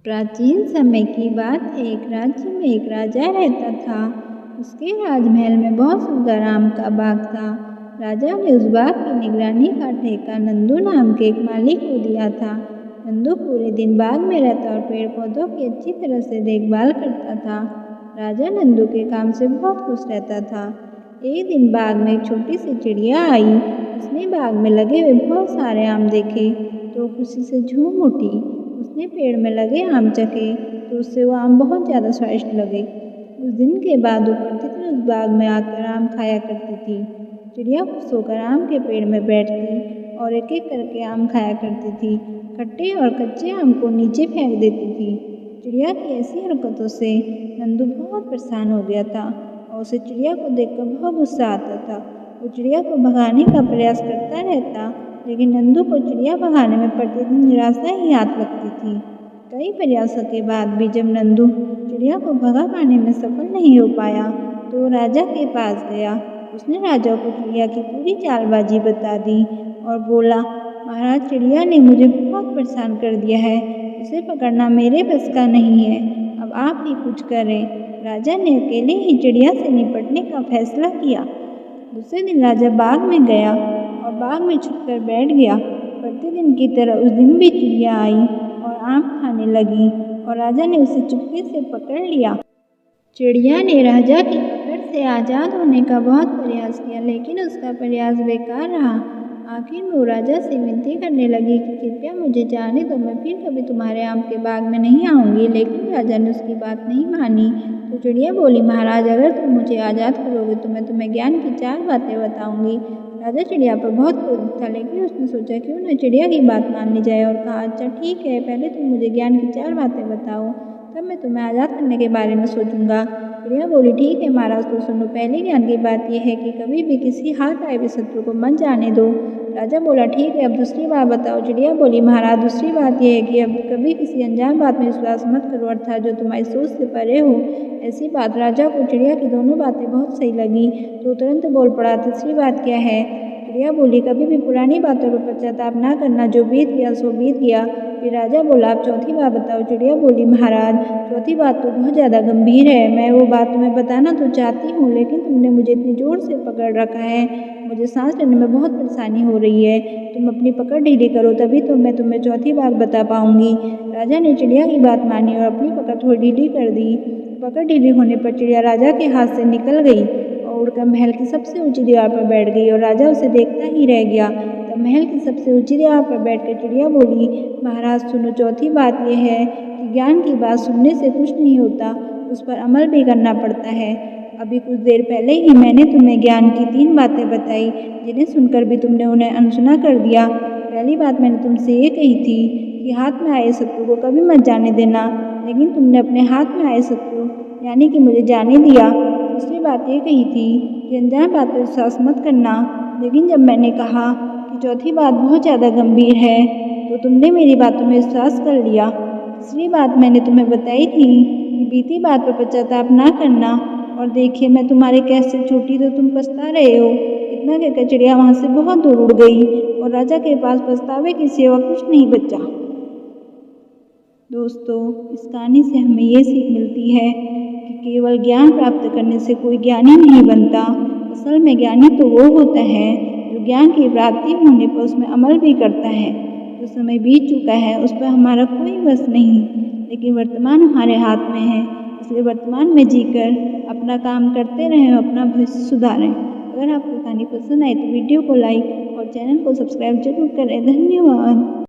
प्राचीन समय की बात है। एक राज्य में एक राजा रहता था। उसके राजमहल में बहुत सुंदर आम का बाग था। राजा ने उस बाग की निगरानी का ठेका नंदू नाम के एक माली को दिया था। नंदू पूरे दिन बाग में रहता और पेड़ पौधों की अच्छी तरह से देखभाल करता था। राजा नंदू के काम से बहुत खुश रहता था। एक दिन बाग में एक छोटी सी चिड़िया आई। उसने बाग में लगे हुए बहुत सारे आम देखे तो खुशी से झूम उठी। उसने पेड़ में लगे आम चखे तो उससे वो आम बहुत ज़्यादा स्वादिष्ट लगे। उस दिन के बाद वो प्रतिदिन उस बाग में आकर आम खाया करती थी। चिड़िया खुश होकर आम के पेड़ में बैठती और एक एक करके आम खाया करती थी। खट्टे और कच्चे आम को नीचे फेंक देती थी। चिड़िया की ऐसी हरकतों से नंदू बहुत परेशान हो गया था और उसे चिड़िया को देखकर बहुत गुस्सा आता था। वो चिड़िया को भगाने का प्रयास करता रहता, लेकिन नंदू को चिड़िया भगाने में प्रतिदिन निराशा ही हाथ लगती थी। कई प्रयासों के बाद भी जब नंदू चिड़िया को भगा पाने में सफल नहीं हो पाया तो वो राजा के पास गया। उसने राजा को चिड़िया की पूरी चालबाजी बता दी और बोला, महाराज, चिड़िया ने मुझे बहुत परेशान कर दिया है। उसे पकड़ना मेरे बस का नहीं है। अब आप ही कुछ करें। राजा ने अकेले ही चिड़िया से निपटने का फैसला किया। दूसरे दिन राजा बाग में गया और बाग में छुपकर बैठ गया। प्रतिदिन की तरह उस दिन भी चिड़िया आई और आम खाने लगी और राजा ने उसे चुपके से पकड़ लिया। चिड़िया ने राजा की पकड़ से आज़ाद होने का बहुत प्रयास किया, लेकिन उसका प्रयास बेकार रहा। आखिर में वो राजा से विनती करने लगी कि कृपया मुझे जाने दो, मैं फिर कभी तुम्हारे आम के बाग में नहीं आऊँगी। लेकिन राजा ने उसकी बात नहीं मानी। तो चिड़िया बोली, महाराज, अगर तुम मुझे आज़ाद करोगे तो मैं तुम्हें ज्ञान की 4 बातें बताऊंगी। राजा चिड़िया पर बहुत क्रोधित था, लेकिन उसने सोचा क्यों न चिड़िया की बात मान ली जाए और कहा, अच्छा ठीक है, पहले तुम मुझे ज्ञान की 4 बातें बताओ, तब मैं तुम्हें आज़ाद करने के बारे में सोचूंगा। चिड़िया बोली, ठीक है महाराज, तो सुनो। पहली ज्ञान की बात यह है कि कभी भी किसी हाथ आए हुए शत्रु को मत जाने दो। राजा बोला, ठीक है, अब दूसरी बात बताओ। चिड़िया बोली, महाराज, दूसरी बात यह है कि अब कभी किसी अनजान बात में विश्वास मत करो, अर्थात जो तुम्हारी सोच से परे हो ऐसी बात। राजा को चिड़िया की दोनों बातें बहुत सही लगी तो तुरंत बोल पड़ा, तीसरी बात क्या है? चिड़िया बोली, कभी भी पुरानी बातों पर पश्चाताप ना करना, जो बीत गया सो बीत गया। फिर राजा बोला, अब चौथी बात बताओ। चिड़िया बोली, महाराज, चौथी बात तो बहुत ज़्यादा गंभीर है। मैं वो बात तुम्हें बताना तो चाहती हूँ, लेकिन तुमने मुझे इतनी जोर से पकड़ रखा है, मुझे सांस लेने में बहुत परेशानी हो रही है। तुम अपनी पकड़ ढीली करो, तभी तो मैं तुम्हें चौथी बात बता पाऊंगी। राजा ने चिड़िया की बात मानी और अपनी पकड़ थोड़ी ढीली कर दी। पकड़ ढीली होने पर चिड़िया राजा के हाथ से निकल गई और उड़कर महल की सबसे ऊंची दीवार पर बैठ गई और राजा उसे देखता ही रह गया। तब महल की सबसे ऊंची दीवार पर बैठकर चिड़िया बोली, महाराज सुनो, चौथी बात यह है कि ज्ञान की बात सुनने से कुछ नहीं होता, उस पर अमल भी करना पड़ता है। अभी कुछ देर पहले ही मैंने तुम्हें ज्ञान की 3 बातें बताई, जिन्हें सुनकर भी तुमने उन्हें अनसुना कर दिया। पहली बात मैंने तुमसे ये कही थी कि हाथ में आए शत्रु को कभी मत जाने देना, लेकिन तुमने अपने हाथ में आए शत्रु यानी कि मुझे जाने दिया। दूसरी बात ये कही थी कि अनजान बात पर विश्वास मत करना, लेकिन जब मैंने कहा कि चौथी बात बहुत ज़्यादा गंभीर है तो तुमने मेरी बातों में विश्वास कर लिया। तीसरी बात मैंने तुम्हें बताई थी कि बीती बात पर पश्चाताप ना करना, और देखिए मैं तुम्हारे कैसे छूटी तो तुम पछता रहे हो। इतना कहकर चिड़िया वहाँ से बहुत दूर उड़ गई और राजा के पास पछतावे की सिवा कुछ नहीं बचा। दोस्तों, इस कहानी से हमें ये सीख मिलती है कि केवल ज्ञान प्राप्त करने से कोई ज्ञानी नहीं बनता। असल में ज्ञानी तो वो होता है जो ज्ञान की प्राप्ति होने पर उसमें अमल भी करता है। जो समय बीत चुका है उस पर हमारा कोई बस नहीं, लेकिन वर्तमान हमारे हाथ में है। इसलिए वर्तमान में जीकर अपना काम करते रहें और अपना भविष्य सुधारें। अगर आपको कहानी पसंद आए तो वीडियो को लाइक और चैनल को सब्सक्राइब जरूर करें। धन्यवाद।